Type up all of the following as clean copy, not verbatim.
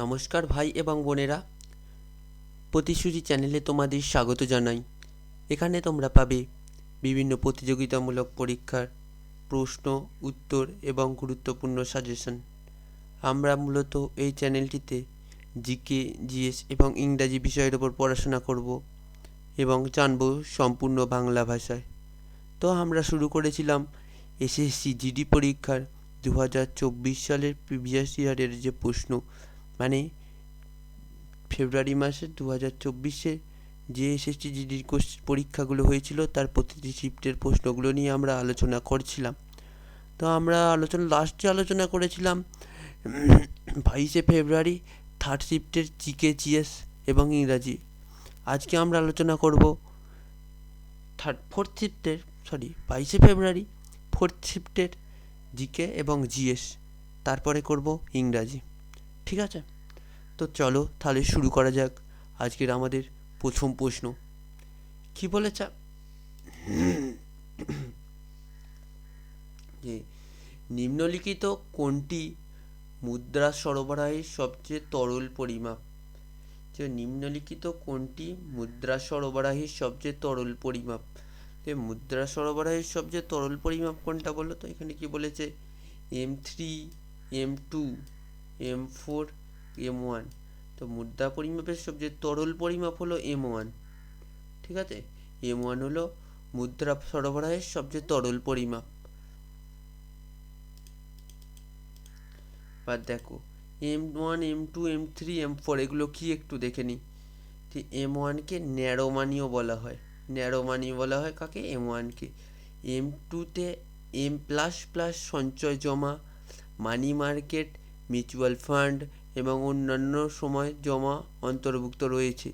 নমস্কার ভাই এবং বোনেরা, প্রতিশ্রুতি চ্যানেলে তোমাদের স্বাগত জানাই। এখানে তোমরা পাবে বিভিন্ন প্রতিযোগিতামূলক পরীক্ষার প্রশ্ন, উত্তর এবং গুরুত্বপূর্ণ সাজেশন। আমরা মূলত এই চ্যানেলটিতে জিকে, জিএস এবং ইংরাজি বিষয়ের ওপর পড়াশোনা করব এবং জানব সম্পূর্ণ বাংলা ভাষায়। তো আমরা শুরু করেছিলাম এসএসসি জিডি পরীক্ষার 2024 সালের প্রিভিয়াস ইয়ারের যে প্রশ্ন, মানে ফেব্রুয়ারি মাসে 2024-এ যে এসএসসি জিডির পরীক্ষাগুলো হয়েছিল তার প্রতিটি শিফটের প্রশ্নগুলো নিয়ে আমরা আলোচনা করছিলাম। তো আমরা লাস্টে আলোচনা করেছিলাম 22শে ফেব্রুয়ারি থার্ড শিফটের জিকে, জিএস এবং ইংরাজি। আজকে আমরা আলোচনা করব 22শে ফেব্রুয়ারি ফোর্থ শিফটের জিকে এবং জিএস, তারপরে করব ইংরাজি। ঠিক আছে, তো চলো তাহলে শুরু করা যাক আজকের আমাদের প্রথম প্রশ্ন। কি বলেছে যে নিম্নলিখিত কোনটি মুদ্রা সরবরাহের সবচেয়ে তরল পরিমাপ? যে নিম্নলিখিত কোনটি মুদ্রা সরবরাহের সবচেয়ে তরল পরিমাপ? যে মুদ্রা সরবরাহের সবচেয়ে তরল পরিমাপ কোনটা বলো তো? এখানে কি বলেছে? M3, M2, M4, M1। তো মুদ্রা পরিমাপের সবচেয়ে তরল পরিমাপ হলো M1। ঠিক আছে, M1 হলো মুদ্রা সরবরাহের সবচেয়ে তরল পরিমাপ। এবার দেখো M1, M2, M3, M4 এগুলো কি একটু দেখে নিই। যে M1-কে ন্যারো মানিও বলা হয়। ন্যারো মানি বলা হয় কাকে? M1-কে। M2-তে M প্লাস প্লাস সঞ্চয় জমা, মানি মার্কেট, মিউচুয়াল ফান্ড এবং অন্যান্য সময় জমা অন্তর্ভুক্ত রয়েছে।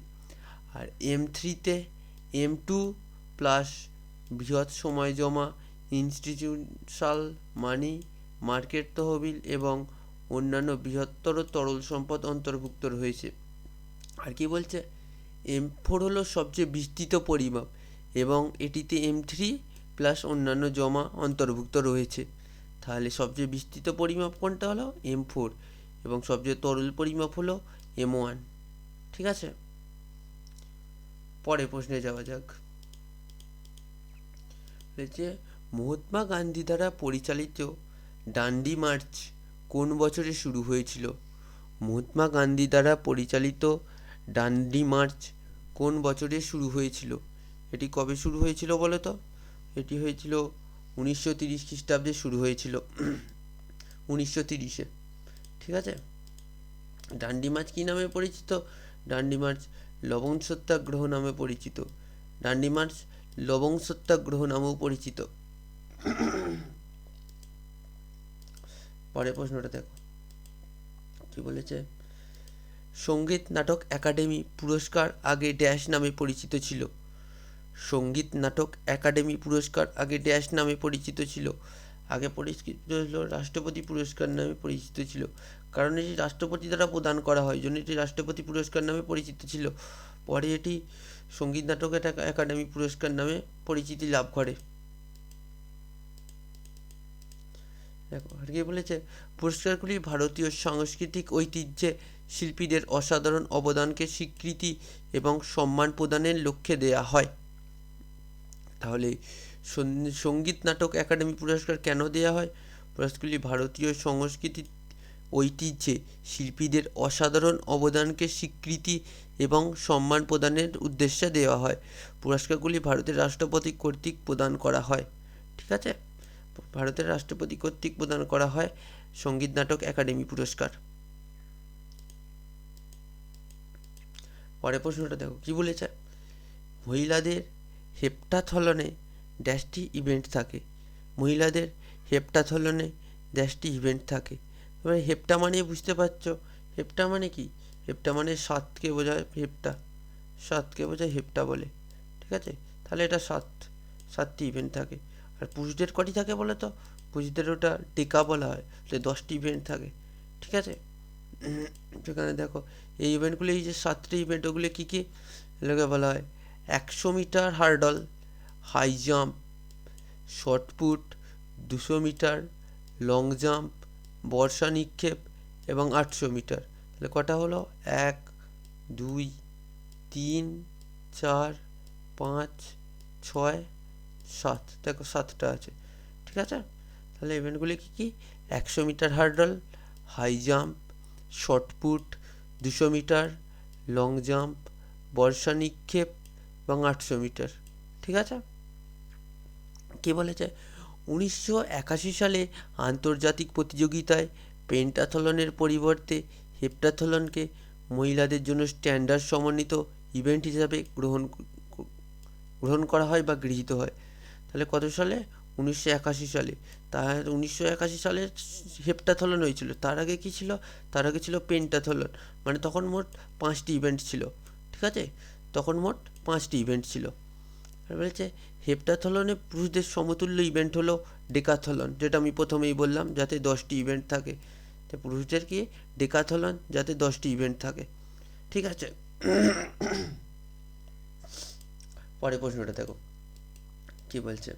আর M3-তে M2 প্লাস বৃহৎ সময় জমা, ইনস্টিটিউশনাল মানি মার্কেট তহবিল এবং অন্যান্য বৃহত্তর তরল সম্পদ অন্তর্ভুক্ত রয়েছে। আর কি বলছে? M4 হলো সবচেয়ে বিস্তৃত পরিমাপ এবং এটিতে M3 প্লাস অন্যান্য জমা অন্তর্ভুক্ত রয়েছে। তাহলে সবচেয়ে বিস্তৃত পরিমাপ কোনটা হলো? M4। এবং সবচেয়ে তরল পরিমাপ হলো M1। ঠিক আছে, পরে প্রশ্নে যাওয়া যাক। বলেছে মহাত্মা গান্ধী দ্বারা পরিচালিত ডান্ডি মার্চ কোন বছরে শুরু হয়েছিল? মহাত্মা গান্ধী দ্বারা পরিচালিত ডান্ডি মার্চ কোন বছরে শুরু হয়েছিল? এটি কবে শুরু হয়েছিল বলো তো? এটি হয়েছিল 1930 খ্রিস্টাব্দে শুরু হয়েছিল। 1930-এ। ঠিক আছে, ডান্ডি মার্চ কী নামে পরিচিত? ডান্ডি মার্চ লবণ সত্যাগ্রহ নামে পরিচিত। ডান্ডি মার্চ লবণ সত্যাগ্রহ নামেও পরিচিত। পরের প্রশ্নটা দেখো কি বলেছে? সঙ্গীত নাটক একাডেমি পুরস্কার আগে ড্যাশ নামে পরিচিত ছিল? সঙ্গীত নাটক একাডেমি পুরস্কার আগে ড্যাশ নামে পরিচিত ছিল? আগে পরিচিত ছিল রাষ্ট্রপতি পুরস্কার নামে পরিচিত ছিল, কারণ এটি রাষ্ট্রপতি দ্বারা প্রদান করা হয়, জন্য এটি রাষ্ট্রপতি পুরস্কার নামে পরিচিত ছিল। পরে এটি সঙ্গীত নাটক একাডেমি পুরস্কার নামে পরিচিতি লাভ করে। দেখো আর কি বলেছে? পুরস্কারগুলি ভারতীয় সাংস্কৃতিক ঐতিহ্যে শিল্পীদের অসাধারণ অবদানকে স্বীকৃতি এবং সম্মান প্রদানের লক্ষ্যে দেয়া হয়। তাহলে সঙ্গীত নাটক একাডেমি পুরস্কার কেন দেওয়া হয়? পুরস্কারগুলি ভারতীয় সংস্কৃতির ঐতিহ্যে শিল্পীদের অসাধারণ অবদানকে স্বীকৃতি এবং সম্মান প্রদানের উদ্দেশ্যে দেওয়া হয়। পুরস্কারগুলি ভারতের রাষ্ট্রপতি কর্তৃক প্রদান করা হয়। ঠিক আছে, ভারতের রাষ্ট্রপতি কর্তৃক প্রদান করা হয় সঙ্গীত নাটক একাডেমি পুরস্কার। পরের প্রশ্নটা দেখো কি বলেছে? মহিলাদের হেপ্টাথলনে ড্যাশটি ইভেন্ট থাকে। মহিলাদের হেপ্টাথলনে ড্যাশটি ইভেন্ট থাকে। এবারে হেপ্টা মানে বুঝতে পারছো, হেপ্টা মানে কি? হেপ্টা মানে 7কে বোঝায়। হেপ্টা 7কে বোঝায়, হেপ্টা বলে। ঠিক আছে, তাহলে এটা 7টি ইভেন্ট থাকে। আর পুরুষদের কটি থাকে বলে তো? পুরুষদের ওটা টেকা বলা হয়, তাহলে 10টি ইভেন্ট থাকে। ঠিক আছে, সেখানে দেখো এই ইভেন্টগুলি, এই যে 7টি ইভেন্ট, ওগুলি কী কী? এগুলোকে বলা হয় 100 metre hurdle, high jump, shot put, 200 metre, long jump, বর্ষা নিক্ষেপ এবং 800 মিটার। তাহলে কটা হলো? 1 2 3 4 5 6 7, দেখো 7টা আছে। ঠিক আছে, তাহলে ইভেন্টগুলি কী কী? 100 metre hurdle, high jump, shot put, 200 metre, long jump, বর্ষা নিক্ষেপ এবং 800 মিটার। ঠিক আছে, কে বলেছে? 1981 সালে আন্তর্জাতিক প্রতিযোগিতায় পেন্টাথলনের পরিবর্তে হেপ্টাথলনকে মহিলাদের জন্য স্ট্যান্ডার্ড সমন্বিত ইভেন্ট হিসাবে গ্রহণ করা হয় বা গৃহীত হয়। তাহলে কত সালে? 1981 সালে। তার 1981 সালে হেপ্টাথলন হয়েছিল। তার আগে কী ছিল? তার আগে ছিল পেন্টাথলন। মানে তখন মোট 5টি ইভেন্ট ছিল। ঠিক আছে, তখন মোট 5টি ইভেন্ট ছিল। আর বলেছে হেপ্টাথলনে পুরুষদের সমতুল্য ইভেন্ট হলো ডেকাথলন, যেটা আমি প্রথমেই বললাম, যাতে 10টি ইভেন্ট থাকে। তো পুরুষদের কি? ডেকাথলন, যাতে 10টি ইভেন্ট থাকে। ঠিক আছে, পরের প্রশ্নটা দেখো কি বলছে।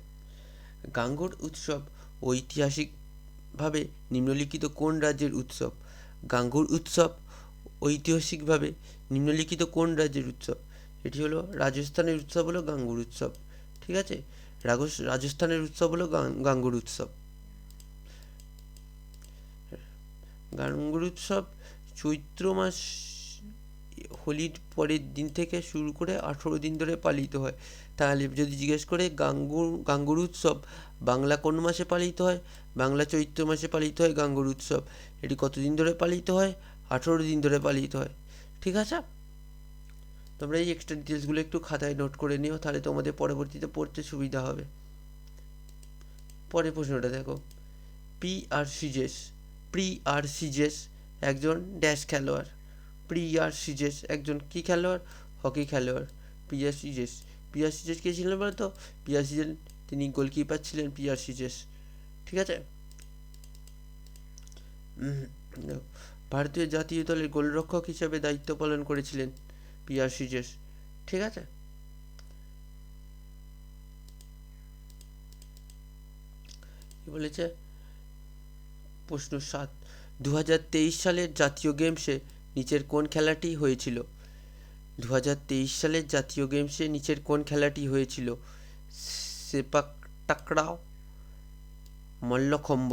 গাঙ্গুর উৎসব ঐতিহাসিকভাবে নিম্নলিখিত কোন রাজ্যের উৎসব? গাঙ্গুর উৎসব ঐতিহাসিকভাবে নিম্নলিখিত কোন রাজ্যের উৎসব? এটি হলো রাজস্থানের উৎসব, হলো গাঙ্গুর উৎসব। ঠিক আছে, রাজস্থানের উৎসব হলো গাঙ্গুর উৎসব। গাঙ্গুর উৎসব চৈত্র মাস হোলির পরের দিন থেকে শুরু করে 18 দিন ধরে পালিত হয়। তাহলে যদি জিজ্ঞেস করে গাঙ্গুর উৎসব বাংলা কোন মাসে পালিত হয়? বাংলা চৈত্র মাসে পালিত হয় গাঙ্গুর উৎসব। এটি কতদিন ধরে পালিত হয়? 18 দিন ধরে পালিত হয়। ঠিক আছে, তোমরা এই এক্সট্রা ডিটেলসগুলো একটু খাতায় নোট করে নিও, তাহলে তোমাদের পরবর্তীতে পড়তে সুবিধা হবে। পরের প্রশ্নটা দেখো। প্রি আর সিজেস একজন ড্যাশ খেলোয়াড়। প্রি আর সিজেস একজন কী খেলোয়াড়? হকি খেলোয়াড়। প্রি আর সিজেস কে ছিলেন বলতো? তিনি গোলকিপার ছিলেন প্রি আর সিজেস। ঠিক আছে, ভারতীয় জাতীয় দলের গোলরক্ষক হিসেবে দায়িত্ব পালন করেছিলেন প্রি আর সিজেস। ঠিক আছে, কি বলেছে? প্রশ্ন 7, 2023 সালের জাতীয় গেমসে নিচের কোন খেলাটি হয়েছিল? 2023 সালের জাতীয় গেমসে নিচের কোন খেলাটি হয়েছিল? সেপাক টাকরাও, মল্লখম্ব।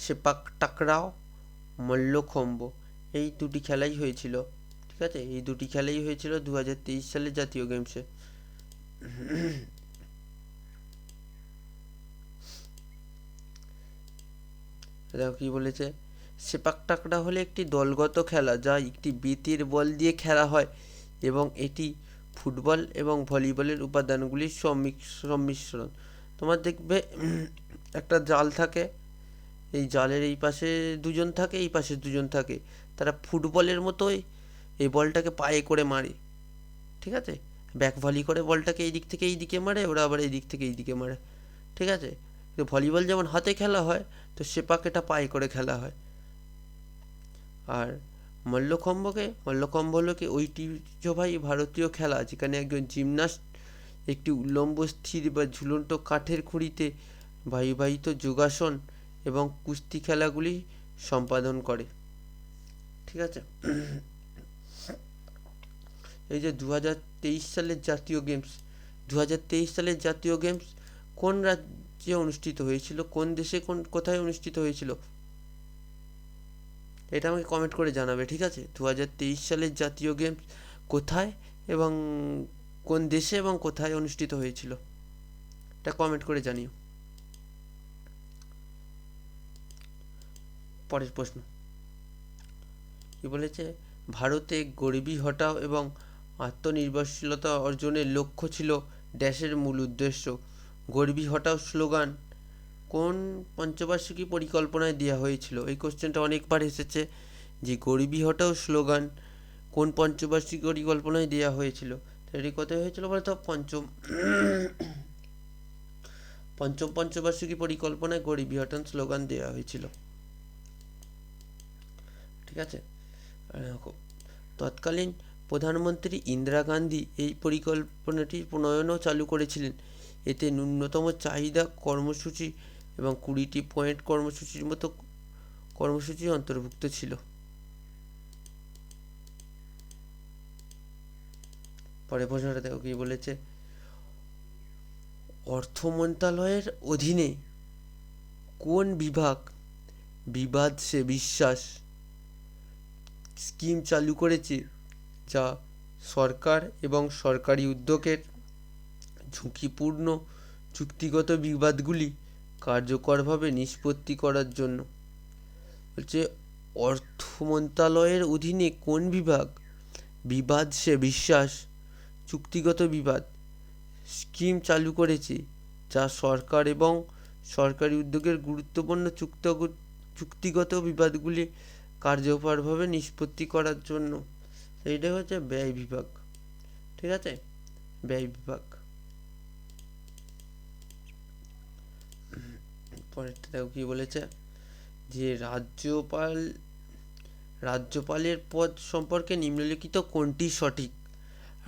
সেপাক টাকরাও, মল্লখম্ব, এই দুটি খেলাই হয়েছিল। ঠিক আছে, এই দুটি খেলাই হয়েছিল 2023 সালের জাতীয় গেমসে। দেখো কি বলেছে। সেপাক টাকরা হলো একটি দলগত খেলা যা একটি বেতের বল দিয়ে খেলা হয় এবং এটি ফুটবল এবং ভলিবলের উপাদানগুলির সম্মিশ্রণ। তোমার দেখবে একটা জাল থাকে, এই জালের এই পাশে দুজন থাকে, এই পাশে দুজন থাকে। তারা ফুটবলের মতোই এই বলটাকে পায়ে করে মারে। ঠিক আছে, ব্যাক ভলি করে বলটাকে এই দিক থেকে এই দিকে মারে, ওরা আবার এই দিক থেকে এই দিকে মারে। ঠিক আছে, তো ভলিবল যেমন হাতে খেলা হয়, তো সেপাক এটা পায়ে করে খেলা হয়। আর মল্লখম্ব হলো কি ঐতিহ্যবাহী ভারতীয় খেলা যেখানে একজন জিমন্যাস্ট একটি উল্লম্ব স্থির বা ঝুলন্ত কাঠের খুঁড়িতে বায়ুবাহিত যোগাসন এবং কুস্তি খেলাগুলি সম্পাদন করে। ঠিক আছে, এই যে 2023 সালের জাতীয় গেমস, 2023 সালের জাতীয় গেমস কোন রাজ্যে অনুষ্ঠিত হয়েছিল? কোন দেশে কোথায় অনুষ্ঠিত হয়েছিল? এটা আমাকে কমেন্ট করে জানাবে। ঠিক আছে, 2023 সালের জাতীয় গেমস কোথায় এবং কোন দেশে এবং কোথায় অনুষ্ঠিত হয়েছিল, এটা কমেন্ট করে জানিও। পরের প্রশ্ন কি বলেছে? ভারতে গরিবি হটাও এবং আত্মনির্ভরশীলতা অর্জনের লক্ষ্য ছিল ড্যাশের মূল উদ্দেশ্য। গরিবি হটাও স্লোগান কোন পঞ্চবার্ষিকী পরিকল্পনায় দেওয়া হয়েছিল? এই কোশ্চেনটা অনেকবার এসেছে যে গরিবি হটাও স্লোগান কোন পঞ্চবার্ষিকী পরিকল্পনায় দেওয়া হয়েছিল। এটি কোথায় হয়েছিল বলতো? পঞ্চম পঞ্চবার্ষিকী পরিকল্পনায় গরিবি হটাও স্লোগান দেওয়া হয়েছিল। ঠিক আছে, তৎকালীন প্রধানমন্ত্রী ইন্দিরা গান্ধী এই পরিকল্পনাটি প্রণয়নও চালু করেছিলেন। এতে ন্যূনতম চাহিদা কর্মসূচি এবং 20টি পয়েন্ট কর্মসূচির মতো কর্মসূচি অন্তর্ভুক্ত ছিল। পরে প্রশ্নটা দেখো কি বলেছে, অর্থ মন্ত্রণালয়ের অধীনে কোন বিভাগ বিবাদ সে বিশ্বাস স্কিম চালু করেছে, যা সরকার এবং সরকারি উদ্যোগের ঝুঁকিপূর্ণ চুক্তিগত বিবাদগুলি কার্যকরভাবে নিষ্পত্তি করার জন্য। বলছে অর্থ মন্ত্রণালয়ের অধীনে কোন বিভাগ বিবাদ সে বিশ্বাস চুক্তিগত বিবাদ স্কিম চালু করেছে, যা সরকার এবং সরকারি উদ্যোগের গুরুত্বপূর্ণ চুক্তিগত বিবাদগুলি কার্যকরভাবে নিষ্পত্তি করার জন্য। সেইটা হচ্ছে ব্যয় বিভাগ। ঠিক আছে, ব্যয় বিভাগ। পরেরটা দেখো কি বলেছে, যে রাজ্যপালের পদ সম্পর্কে নিম্নলিখিত কোনটি সঠিক।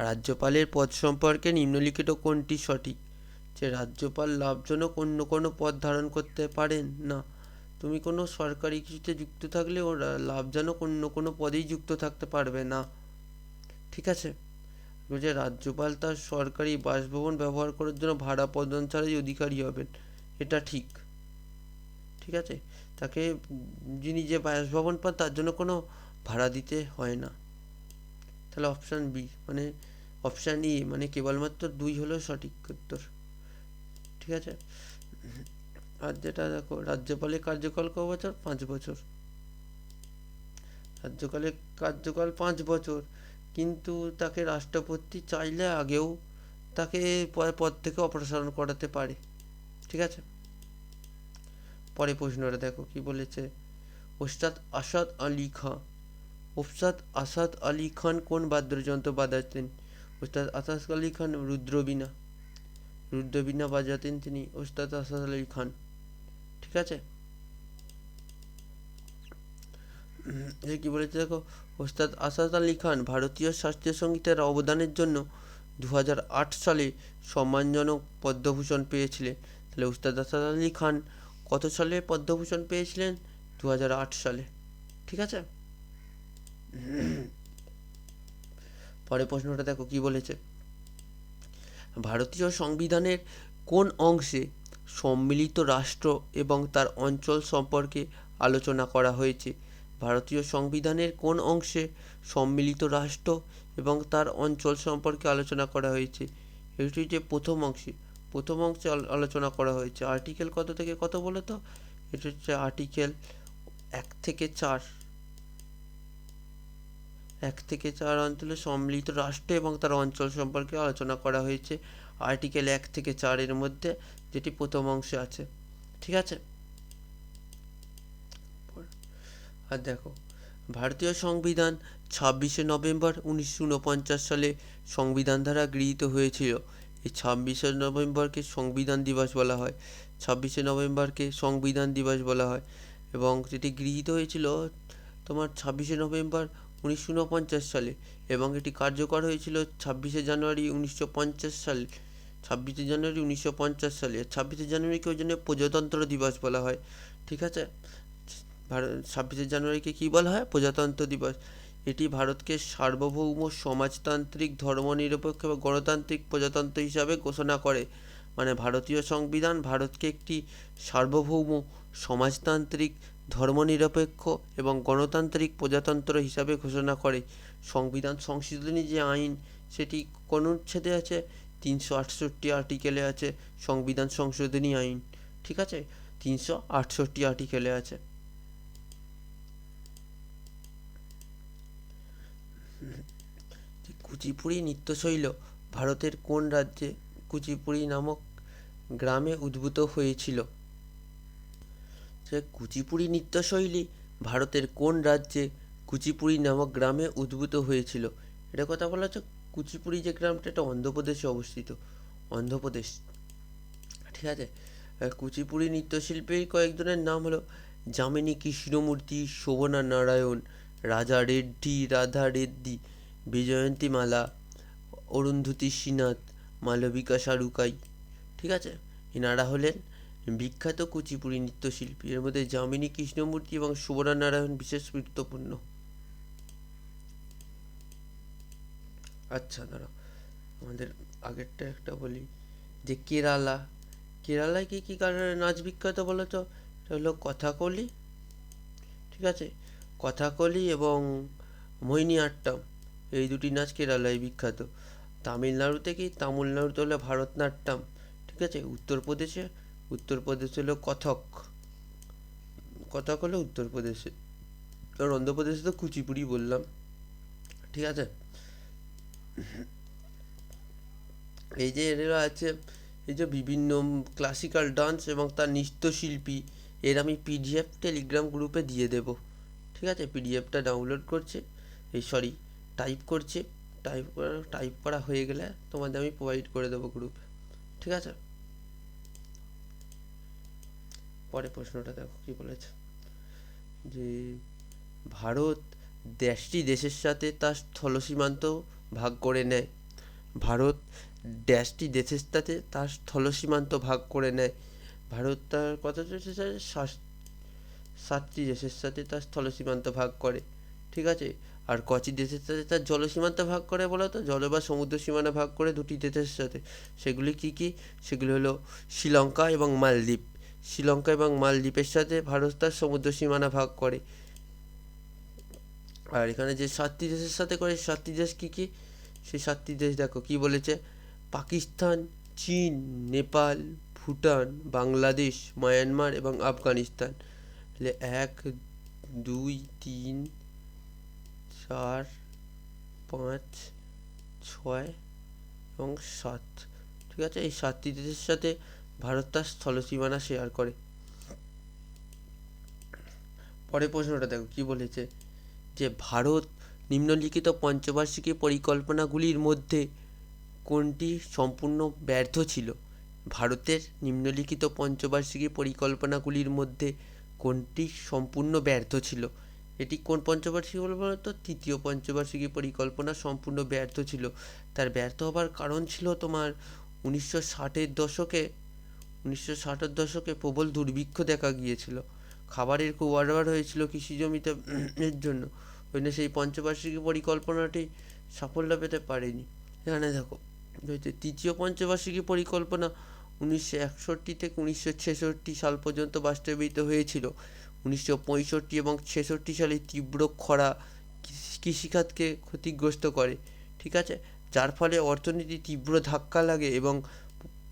রাজ্যপালের পদ সম্পর্কে নিম্নলিখিত কোনটি সঠিক, যে রাজ্যপাল লাভজনক অন্য কোনো পদ ধারণ করতে পারেন না। তুমি কোনো সরকারি কিছুতে যুক্ত থাকলে ও লাভজনক অন্য কোনো পদেই যুক্ত থাকতে পারবে না। ঠিক আছে, যে রাজ্যপাল তার সরকারি বাসভবন ব্যবহার করার জন্য ভাড়া প্রদান ছাড়াই অধিকারী হবেন, এটা ঠিক। ঠিক আছে, তাকে যিনি যে বাসভবন পান তার জন্য কোনো ভাড়া দিতে হয় না। তাহলে অপশান বি মানে অপশান ই মানে কেবলমাত্র 2 হলো সঠিক উত্তর। ঠিক আছে, আর যেটা দেখো, রাজ্যপালের কার্যকাল ক বছর? 5 বছর। রাজ্যপালের কার্যকাল 5 বছর, কিন্তু তাকে রাষ্ট্রপতি চাইলে আগেও তাকে পদ থেকে অপসারণ করাতে পারে। ঠিক আছে, পরে প্রশ্নটা দেখো কি বলেছে, ওস্তাদ আসাদ আলী খান কোন বাদ্যযন্ত্র বাজাতেন? ওস্তাদ আসাদ আলী খান রুদ্রবীণা বাজাতেন তিনি, ওস্তাদ আসাদ আলী খান। ঠিক আছে, কি বলেছে দেখো, ওস্তাদ আসাদ আলী খান ভারতীয় শাস্ত্রীয় সঙ্গীতের অবদানের জন্য 2008 সালে সম্মানজনক পদ্মভূষণ পেয়েছিলেন। তাহলে ওস্তাদ আসাদ আলী খান কত সালে পদ্মভূষণ পেয়েছিলেন? 2008 সালে। ঠিক আছে, পরে প্রশ্নটা দেখো কি বলেছে, ভারতীয় সংবিধানের কোন অংশে সম্মিলিত রাষ্ট্র এবং তার অঞ্চল সম্পর্কে আলোচনা করা হয়েছে? ভারতীয় সংবিধানের কোন অংশে সম্মিলিত রাষ্ট্র এবং তার অঞ্চল সম্পর্কে আলোচনা করা হয়েছে? এটি যে প্রথম অংশে আলোচনা করা হয়েছে। আর্টিকেল কত থেকে কত বলো তো? এটা হচ্ছে আর্টিকেল 1 থেকে 4। 1 থেকে 4 অঞ্চলে সম্মিলিত রাষ্ট্র এবং তার অঞ্চল সম্পর্কে আলোচনা করা হয়েছে আর্টিকেল 1 থেকে 4 এর মধ্যে, যেটি প্রথম অংশে আছে। ঠিক আছে, আর দেখো, ভারতীয় সংবিধান 26শে নভেম্বর 1949 সালে সংবিধান দ্বারা গৃহীত হয়েছিল। এই 26শে নভেম্বরকে সংবিধান দিবস বলা হয়। 26শে নভেম্বরকে সংবিধান দিবস বলা হয়, এবং যেটি গৃহীত হয়েছিল তোমার 26শে নভেম্বর 1949 সালে, এবং এটি কার্যকর হয়েছিল 26শে জানুয়ারি 1950 সালে। 26শে জানুয়ারি 1950 সালে। 26শে জানুয়ারিকে ওই জন্য প্রজাতন্ত্র দিবস বলা হয়। ঠিক আছে, 26শে জানুয়ারিকে কী বলা হয়? প্রজাতন্ত্র দিবস। এটি ভারতকে সার্বভৌম সমাজতান্ত্রিক ধর্মনিরপেক্ষ বা গণতান্ত্রিক প্রজাতন্ত্র হিসাবে ঘোষণা করে। মানে ভারতীয় সংবিধান ভারতকে একটি সার্বভৌম সমাজতান্ত্রিক ধর্মনিরপেক্ষ এবং গণতান্ত্রিক প্রজাতন্ত্র হিসাবে ঘোষণা করে। সংবিধান সংশোধনী যে আইন, সেটি কোন অনুচ্ছেদে আছে? 368 আর্টিকেলে আছে সংবিধান সংশোধনী আইন। ঠিক আছে, 368 আর্টিকেলে আছে। কুচিপুড়ি নৃত্যশৈল ভারতের কোন রাজ্যে কুচিপুড়ি নামক গ্রামে উদ্ভূত হয়েছিল? কুচিপুড়ি নৃত্যশৈলী ভারতের কোন রাজ্যে কুচিপুড়ি নামক গ্রামে উদ্ভূত হয়েছিল? এটা কথা বলা হচ্ছে, কুচিপুড়ি যে গ্রামটা, এটা অন্ধ্রপ্রদেশে অবস্থিত। অন্ধ্রপ্রদেশ। ঠিক আছে, কুচিপুড়ি নৃত্যশিল্পীর কয়েকজনের নাম হলো যামিনী কৃষ্ণমূর্তি, শোভনা নারায়ণ, রাজা রেড্ডি, রাধা রেড্ডি, বিজয়ন্তী মালা, অরুন্ধতী শ্রীনাথ, মালবিকা সারুকাই। ঠিক আছে, এনারা হলেন বিখ্যাত কুচিপুড়ি নৃত্যশিল্পী। এর মধ্যে যামিনী কৃষ্ণমূর্তি এবং শোভনা নারায়ণ বিশেষ গুরুত্বপূর্ণ। আচ্ছা দাঁড়াও, আমাদের আগেরটা একটা বলি, যে কেরালায় কি কি কারণে নাচ বিখ্যাত বলো তো? এটা হলো কথাকলি, ঠিক আছে, কথাকলি এবং মোহিনীআট্টম, এই দুটি নাচ কেরালায় বিখ্যাত। তামিলনাড়ুতে হলো ভারতনাট্যম, ঠিক আছে। উত্তরপ্রদেশে হলো কথক হলো উত্তরপ্রদেশে। আর অন্ধ্রপ্রদেশে তো কুচিপুড়ি বললাম, ঠিক আছে। এই যে এরা আছে, এই যে বিভিন্ন ক্লাসিক্যাল ডান্স এবং তার নৃত্যশিল্পী, এর আমি পিডিএফ টেলিগ্রাম গ্রুপে দিয়ে দেব, ঠিক আছে। পিডিএফটা ডাউনলোড করছে, টাইপ করছে, টাইপ করা হয়ে গেলে তোমাদের আমি প্রোভাইড করে দেবো গ্রুপে, ঠিক আছে। পরে প্রশ্নটা দেখো কি বলেছে, যে ভারত দেশের সাথে তার স্থলসীমান্ত ভাগ করে নেয়। ভারত দেশের সাথে তার স্থলসীমান্ত ভাগ করে নেয়। ভারত তার কত দেশের সাথে 7টি দেশের সাথে তার স্থলসীমান্ত ভাগ করে, ঠিক আছে। আর কটি দেশের সাথে তার জলসীমান্ত ভাগ করে বলো তো? জল বা সমুদ্র সীমানা ভাগ করে 2টি দেশের সাথে। সেগুলি কি কি? সেগুলি হলো শ্রীলঙ্কা এবং মালদ্বীপ। শ্রীলঙ্কা এবং মালদ্বীপের সাথে ভারত তার সমুদ্র সীমানা ভাগ করে। আর এখানে যে 7টি দেশের সাথে করে, 7টি দেশ কি কি? সেই 7টি দেশ দেখো কি বলেছে: পাকিস্তান, চীন, নেপাল, ভুটান, বাংলাদেশ, মায়ানমার এবং আফগানিস্তান। তাহলে 1, 2, 3, 4, 5, 6 এবং 7, ঠিক আছে। এই 7টি দেশের সাথে ভারত তার স্থলসীমানা শেয়ার করে। পরের প্রশ্নটা দেখো কি বলেছে, যে ভারত নিম্নলিখিত পঞ্চবার্ষিকী পরিকল্পনাগুলির মধ্যে কোনটি সম্পূর্ণ ব্যর্থ ছিল? ভারতের নিম্নলিখিত পঞ্চবার্ষিকী পরিকল্পনাগুলির মধ্যে কোনটি সম্পূর্ণ ব্যর্থ ছিল? এটি কোন পঞ্চবার্ষিকী পরিকল্পনা? তো তৃতীয় পঞ্চবার্ষিকী পরিকল্পনা সম্পূর্ণ ব্যর্থ ছিল। তার ব্যর্থ হবার কারণ ছিল তোমার 1960-এর দশকে প্রবল দুর্ভিক্ষ দেখা গিয়েছিল। খাবারের খুব অভাব হয়েছিল কৃষি জমিতে এর জন্য। ওই জন্য সেই পঞ্চবার্ষিকী পরিকল্পনাটি সাফল্য পেতে পারেনি। এখানে দেখো হয়েছে তৃতীয় পঞ্চবার্ষিকী পরিকল্পনা 1961 থেকে 1966 সাল পর্যন্ত বাস্তবায়িত হয়েছিল। 1965 এবং 66 সালে তীব্র খরা কৃষিখাতকে ক্ষতিগ্রস্ত করে, ঠিক আছে, যার ফলে অর্থনীতি তীব্র ধাক্কা লাগে এবং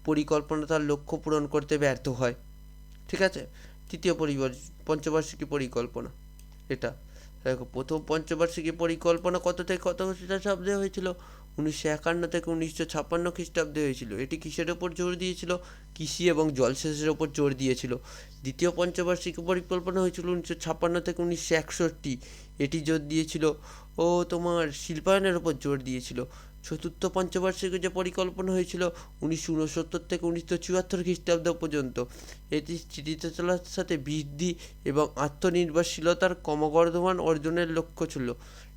পরিকল্পনা তার লক্ষ্য পূরণ করতে ব্যর্থ হয়, ঠিক আছে। তৃতীয় পঞ্চবার্ষিকী পরিকল্পনা এটা দেখো। প্রথম পঞ্চবার্ষিকী পরিকল্পনা কত থেকে কত খ্রিস্টাব্দে হয়েছিল? 1951 থেকে 1956 খ্রিস্টাব্দে হয়েছিল। এটি কিসের ওপর জোর দিয়েছিল? কৃষি এবং জলসেচের ওপর জোর দিয়েছিল। দ্বিতীয় পঞ্চবার্ষিকী পরিকল্পনা হয়েছিল 1956 থেকে 1961। এটি জোর দিয়েছিল তোমার শিল্পায়নের ওপর জোর দিয়েছিল। চতুর্থ পঞ্চবার্ষিকী যে পরিকল্পনা হয়েছিল 1969 থেকে 1974 খ্রিস্টাব্দ পর্যন্ত, এটি স্থিতিশীলতার সাথে বৃদ্ধি এবং আত্মনির্ভরশীলতার ক্রমবর্ধমান অর্জনের লক্ষ্য ছিল,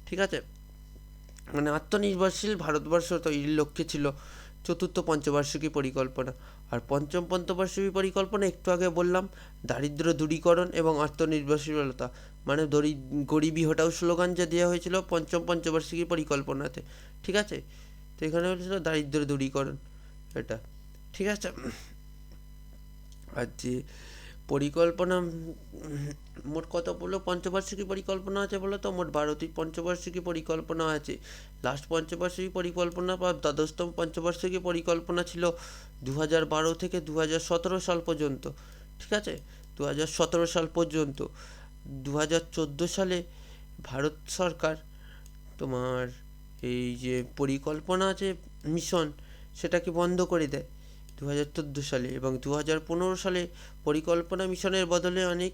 ঠিক আছে। মানে আত্মনির্ভরশীল ভারতবর্ষ তৈরির লক্ষ্যে ছিল চতুর্থ পঞ্চবার্ষিকী পরিকল্পনা। আর পঞ্চম পঞ্চবার্ষিকী পরিকল্পনা একটু আগে বললাম, দারিদ্র দূরীকরণ এবং আত্মনির্ভরশীলতা, মানে গরিবি হটাও স্লোগান যে দেওয়া হয়েছিল পঞ্চম পঞ্চবার্ষিকী পরিকল্পনাতে, ঠিক আছে। তো এখানে হয়েছিল দারিদ্র দূরীকরণ, এটা ঠিক আছে। আর যে পরিকল্পনা মোট কতগুলো পঞ্চবার্ষিকী পরিকল্পনা আছে বলো তো? মোট 12টি পঞ্চবার্ষিকী পরিকল্পনা আছে। লাস্ট পঞ্চবার্ষিকী পরিকল্পনা বা দ্বাদশতম পঞ্চবার্ষিকী পরিকল্পনা ছিল 2012 থেকে 2017 সাল পর্যন্ত, ঠিক আছে। 2017 সাল পর্যন্ত 2014 সালে ভারত সরকার তোমার এই যে পরিকল্পনা আছে মিশন, সেটাকে বন্ধ করে দেয় 2014 সালে। এবং 2015 সালে পরিকল্পনা মিশনের বদলে অনেক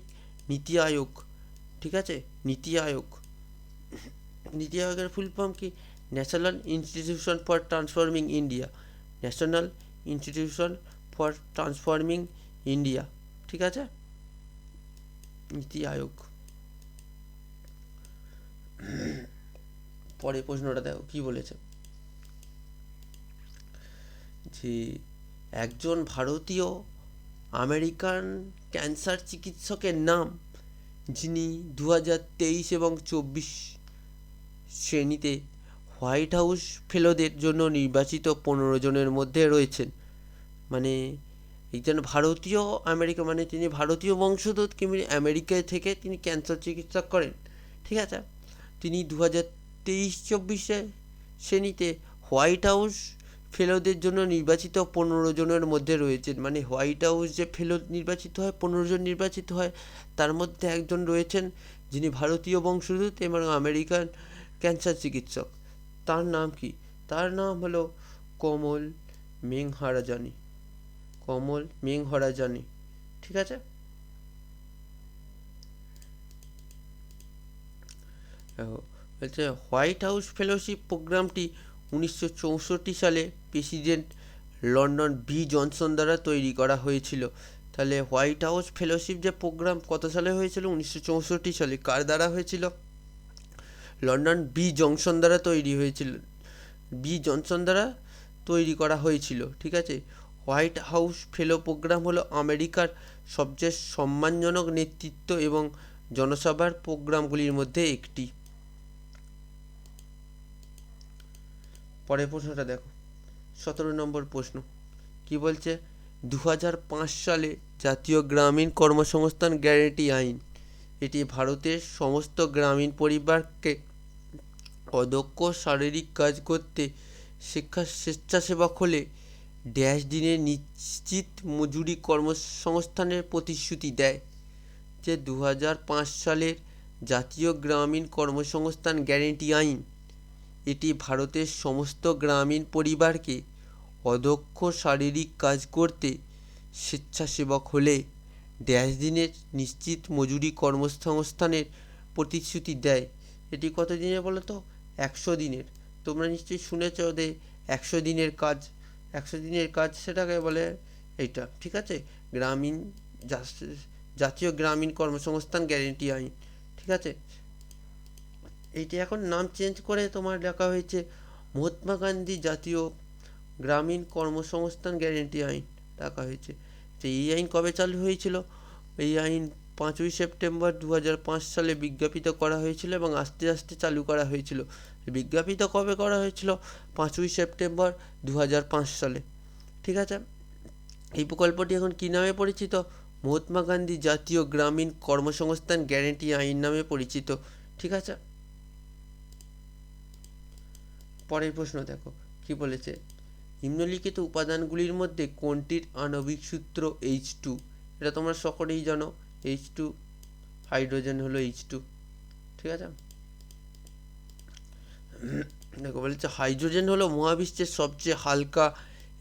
নীতি আয়োগ, ঠিক আছে। নীতি আয়োগের ফুল ফর্ম কি? National institution for transforming India. National institution for transforming India, ঠিক আছে, নীতি আয়োগ। পরে প্রশ্নটা দেখো কি বলেছে, যে একজন ভারতীয় আমেরিকান ক্যান্সার চিকিৎসকের নাম, যিনি 2023 এবং 24 শ্রেণীতে হোয়াইট হাউস ফেলোদের জন্য নির্বাচিত 15 জনের মধ্যে রয়েছেন। মানে একজন ভারতীয় আমেরিকা, মানে তিনি ভারতীয় বংশোদ্ভূত কিন্তু আমেরিকায় থেকে তিনি ক্যান্সার চিকিৎসা করেন। ঠিক আছে, তিনি 2023-24 শ্রেণীতে হোয়াইট হাউস ফেলোদের জন্য নির্বাচিত 15 জনের মধ্যে রয়েছেন। মানে হোয়াইট হাউস যে ফেলো নির্বাচিত হয়, 15 জন নির্বাচিত হয়, তার মধ্যে একজন রয়েছেন যিনি ভারতীয় বংশোদ্ভূত এবং আমেরিকান ক্যান্সার চিকিৎসক। তার নাম কি? তার নাম হলো কমল মেঘহারাজানি। কমল মেঘহারাজানি। ঠিক আছে, বলছে হোয়াইট হাউস ফেলোশিপ প্রোগ্রামটি 1964 সালে প্রেসিডেন্ট লন্ডন বি জনসন দ্বারা তৈরি করা হয়েছিল। তাহলে হোয়াইট হাউস ফেলোশিপ যে প্রোগ্রাম কত সালে হয়েছিল? 1964 সালে। কার দ্বারা হয়েছিল? লন্ডন বি জনসন দ্বারা তৈরি হয়েছিল। বি জনসন দ্বারা তৈরি করা হয়েছিল। ঠিক আছে, হোয়াইট হাউস ফেলো প্রোগ্রাম হলো আমেরিকার সবচেয়ে সম্মানজনক নেতৃত্ব এবং জনসভার প্রোগ্রামগুলির মধ্যে একটি। পরের প্রশ্নটা দেখো, 17 নম্বর প্রশ্ন কি বলছে? 2005 সালে জাতীয় গ্রামীণ কর্মসংস্থান গ্যারান্টি আইন, এটি ভারতের সমস্ত গ্রামীণ পরিবারকে অদক্ষ শারীরিক কাজ করতে স্বেচ্ছাসেবক হলে ড্যাশ দিনের নিশ্চিত মজুরি কর্মসংস্থানের প্রতিশ্রুতি দেয়। যে 2005 সালের জাতীয় গ্রামীণ কর্মসংস্থান গ্যারান্টি আইন, এটি ভারতের সমস্ত গ্রামীণ পরিবারকে অদক্ষ শারীরিক কাজ করতে স্বেচ্ছাসেবক হলে ড্যাশ দিনের নিশ্চিত মজুরি কর্মসংস্থানের প্রতিশ্রুতি দেয়। এটি কত দিনের বলো তো? 100 দিনের। তোমরা নিশ্চয়ই শুনেছ যে 100 দিনের কাজ, 100 দিনের কাজ সেটাকে বলে এইটা। ঠিক আছে, গ্রামীণ জাতীয় গ্রামীণ কর্মসংস্থান গ্যারান্টি আইন। ঠিক আছে, এইটি এখন নাম চেঞ্জ করে তোমার লেখা হয়েছে মহাত্মা গান্ধী জাতীয় গ্রামীণ কর্মসংস্থান গ্যারান্টি আইন রাখা হয়েছে। তো এই আইন কবে চালু হয়েছিল? এই আইন 5ই সেপ্টেম্বর 2005 সালে বিজ্ঞাপিত করা হয়েছিল এবং আস্তে আস্তে চালু করা হয়েছিল। বিজ্ঞাপিত কবে করা হয়েছিল? 5ই সেপ্টেম্বর 2005 সালে। ঠিক আছে, এই প্রকল্পটি এখন কী নামে পরিচিত? মহাত্মা গান্ধী জাতীয় গ্রামীণ কর্মসংস্থান গ্যারান্টি আইন নামে পরিচিত। ঠিক আছে, পরের প্রশ্ন দেখো কি বলেছে? নিম্নলিখিত উপাদানগুলির মধ্যে কোনটির আণবিক সূত্র H2? এটা তোমরা সকলেই জানো, H2, হাইড্রোজেন হলো H2। ঠিক আছে, দেখো বলেছে হাইড্রোজেন হলো মহাবিশ্বের সবচেয়ে হালকা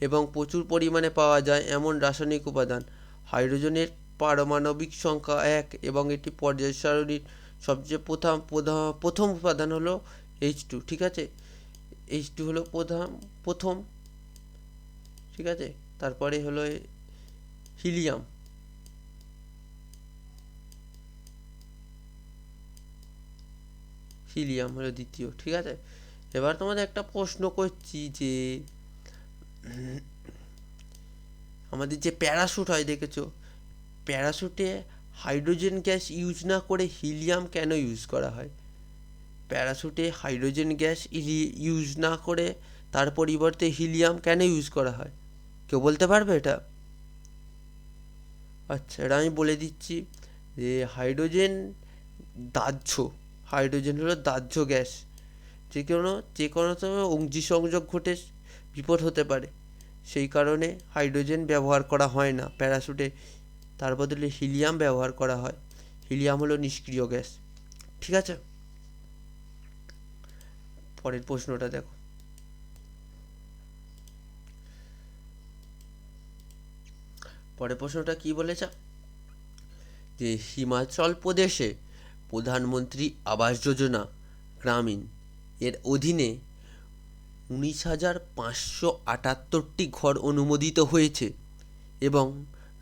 এবং প্রচুর পরিমাণে পাওয়া যায় এমন রাসায়নিক উপাদান। হাইড্রোজেনের পারমাণবিক সংখ্যা 1 এবং এটি পর্যায় সারণীর সবচেয়ে প্রথম উপাদান হলো H2। ঠিক আছে, H2 হলো প্রথম। ঠিক আছে, তারপরে হলো হিলিয়াম। হিলিয়াম হলো দ্বিতীয়। ঠিক আছে, এবার তোমাদের একটা প্রশ্ন করছি যে আমাদের যে প্যারাশুট হয় দেখেছো, প্যারাশুটে হাইড্রোজেন গ্যাস ইউজ না করে হিলিয়াম কেন ইউজ করা হয়? প্যারাশুটে হাইড্রোজেন গ্যাস ইউজ না করে তার পরিবর্তে হিলিয়াম কেন ইউজ করা হয়? কেউ বলতে পারবে এটা? আচ্ছা, এটা আমি বলে দিচ্ছি যে হাইড্রোজেন দাহ্য, হাইড্রোজেন হলো দাহ্য গ্যাস। যে কোনো সময় অগ্নিসংযোগ ঘটে বিপদ হতে পারে, সেই কারণে হাইড্রোজেন ব্যবহার করা হয় না প্যারাশুটে, তার বদলে হিলিয়াম ব্যবহার করা হয়। হিলিয়াম হলো নিষ্ক্রিয় গ্যাস। ঠিক আছে, পরের প্রশ্নটা দেখো। পরের প্রশ্নটা কি বলেছে? যে হিমাচল প্রদেশে প্রধানমন্ত্রী আবাস যোজনা গ্রামীণ এর অধীনে 19,578টি ঘর অনুমোদিত হয়েছে এবং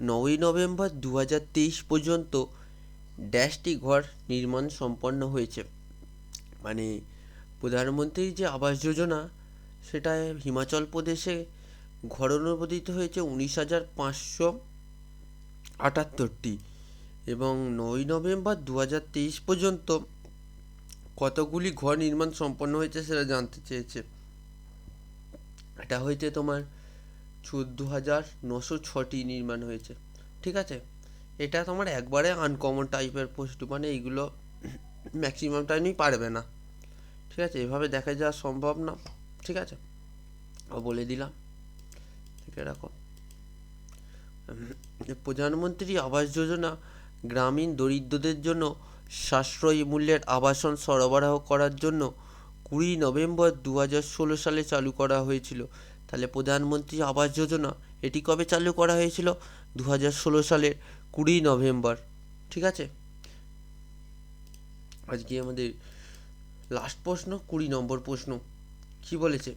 9ই নভেম্বর 2023 পর্যন্ত ড্যাশটি ঘর নির্মাণ সম্পন্ন হয়েছে। মানে প্রধানমন্ত্রীর যে আবাস যোজনা, সেটা হিমাচল প্রদেশে ঘর অনুমোদিত হয়েছে 19,578টি এবং 9ই নভেম্বর 2023 পর্যন্ত কতগুলি ঘর নির্মাণ সম্পন্ন হয়েছে সেটা জানতে চেয়েছে। এটা হয়েছে তোমার 14,906টি নির্মাণ হয়েছে। ঠিক আছে, এটা তোমার একবারে আনকমন টাইপের প্রশ্ন, মানে এইগুলো ম্যাক্সিমাম টাইমই পারবে না। ঠিক আছে, এভাবে দেখা যাওয়া সম্ভব না। ঠিক আছে, বলে দিলাম, ঠিক রাখো। প্রধানমন্ত্রী আবাস যোজনা গ্রামীণ দরিদ্রদের জন্য সাশ্রয়ী মূল্যের আবাসন সরবরাহ করার জন্য 20 নভেম্বর 2016 সালে চালু করা হয়েছিল। তাহলে প্রধানমন্ত্রী আবাস যোজনা এটি কবে চালু করা হয়েছিল? 2016 সালের 20 নভেম্বর। ঠিক আছে, আজকে আমাদের লাস্ট প্রশ্ন, 20 নম্বর প্রশ্ন। কি বলেছে?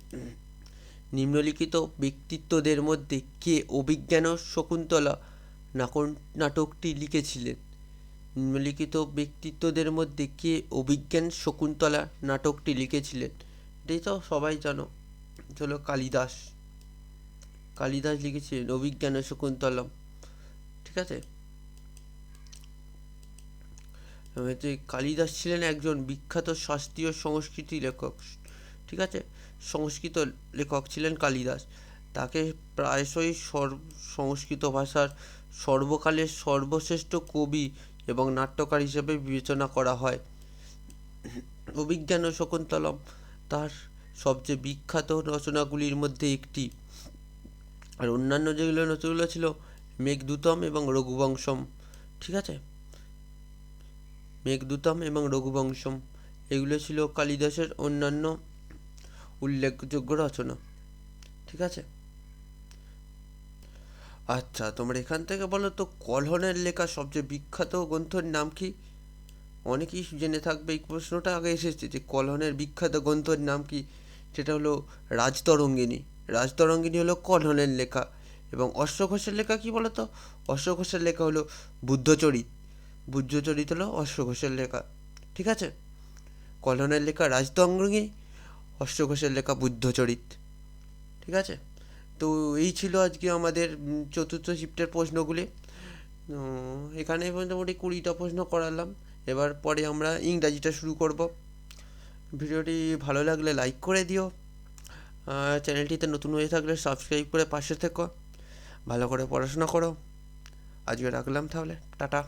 নিম্নলিখিত ব্যক্তিত্বদের মধ্যে কে অভিজ্ঞান শকুন্তলা নাটকটি লিখেছিলেন? নিম্নলিখিত ব্যক্তিত্বদের মধ্যে কে অভিজ্ঞান শকুন্তলা নাটকটি লিখেছিলেন? এটাই তো সবাই জানো, চলো কালিদাস। কালিদাস লিখেছিলেন অভিজ্ঞান শকুন্তলম। ঠিক আছে, কালিদাস ছিলেন একজন বিখ্যাত শাস্ত্রীয় সংস্কৃতি লেখক। ঠিক আছে, সংস্কৃত লেখক ছিলেন কালিদাস। তাকে প্রায়শই সংস্কৃত ভাষার সর্বকালের সর্বশ্রেষ্ঠ কবি এবং নাট্যকার হিসেবে বিবেচনা করা হয়। অভিজ্ঞান শকুন্তলম তার সবচেয়ে বিখ্যাত রচনাগুলির মধ্যে একটি। আর অন্যান্য যেগুলো রচনাগুলো ছিল মেঘদূতম এবং রঘুবংশম। ঠিক আছে, মেঘদূতম এবং রঘুবংশম এগুলো ছিল কালিদাসের অন্যান্য উল্লেখযোগ্য রচনা। ঠিক আছে, আচ্ছা তোমরা এখান থেকে বলো তো, কল্হণের লেখা সবচেয়ে বিখ্যাত গ্রন্থের নাম কি? অনেকেই জেনে থাকবে, এই প্রশ্নটা আগে এসেছে যে কল্হণের বিখ্যাত গ্রন্থের নাম কি। সেটা হলো রাজতরঙ্গিনী। রাজতরঙ্গিনী হলো কল্হণের লেখা। এবং অশ্বঘোষের লেখা কি বলো তো? অশ্বঘোষের লেখা হলো বুদ্ধচরিত। বুদ্ধচরিত হলো অশ্বঘোষের লেখা। ঠিক আছে, কল্হণের লেখা রাজতরঙ্গিনী, অশ্বঘোষের লেখা বুদ্ধচরিত। ঠিক আছে, তো এই ছিল আজকে আমাদের চতুর্থ শিফটের প্রশ্নগুলি। এখানে মোটামুটি 20টা প্রশ্ন করালাম। এবার পরে আমরা ইংরাজিটা শুরু করব। ভিডিওটি ভালো লাগলে লাইক করে দিও, চ্যানেলটিতে নতুন হয়ে থাকলে সাবস্ক্রাইব করে পাশে থেকো, ভালো করে পড়াশোনা করো। আজকে রাখলাম তাহলে, টাটা।